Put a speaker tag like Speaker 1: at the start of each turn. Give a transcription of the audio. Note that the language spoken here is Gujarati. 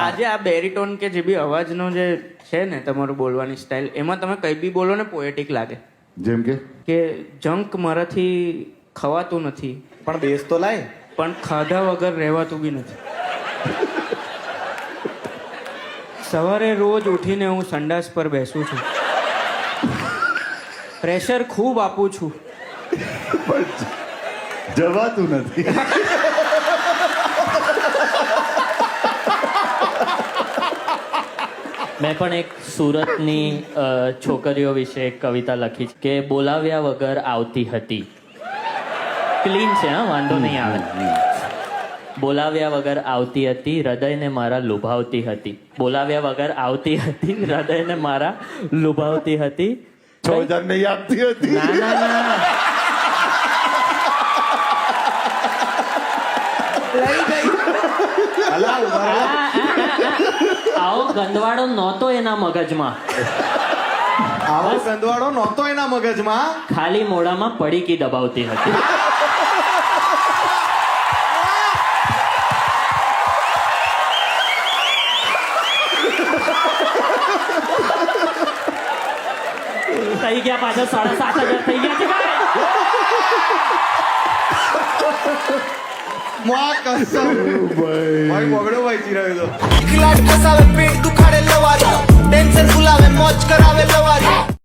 Speaker 1: આજે આ બેરીટોન કે જે બી અવાજનો જે છે ને તમારું બોલવાની સ્ટાઇલ, એમાં તમે કંઈ બી બોલો ને પોએટિક લાગે.
Speaker 2: જેમ કે
Speaker 1: જંક મારાથી ખવાતું નથી,
Speaker 3: પણ બેસ તો લાય.
Speaker 1: પણ ખાધા વગર રહેવાતું બી નથી. સવારે રોજ ઉઠીને હું સંડાસ પર બેસું છું, પ્રેશર ખૂબ આપું છું,
Speaker 2: જવાતું નથી.
Speaker 4: મેં પણ એક સુરતની છોકરીઓ વિશે એક કવિતા લખી છે કે બોલાવ્યા વગર આવતી હતી. ક્લીન છે, હા, વાંધો નહીં આવે. બોલાવ્યા વગર આવતી હતી, હૃદયને મારા લુભાવતી હતી. બોલાવ્યા વગર આવતી હતી, હૃદયને મારા લુભાવતી હતી.
Speaker 2: 6000 નહીં આપતી હતી.
Speaker 4: ના ના ના,
Speaker 3: અલા ઉભા રહો.
Speaker 4: આવો ગંદવાડો નહોતો એના મગજમાં,
Speaker 3: આવો ગંદવાડો નહોતો એના મગજમાં.
Speaker 4: ખાલી મોઢામાં પડીકી દબાવતી હતી. થઈ ગયા પાછા 7,500 થઈ ગયા છે કાંઈ?
Speaker 3: માં કસમ ભાઈ બગડો વાંચી રહ્યો તો.
Speaker 5: ખિલાડી ફસાવે પેટ દુખાડે લવાજો ટેન્શન ભૂલાવે મોજ કરાવે લવાજો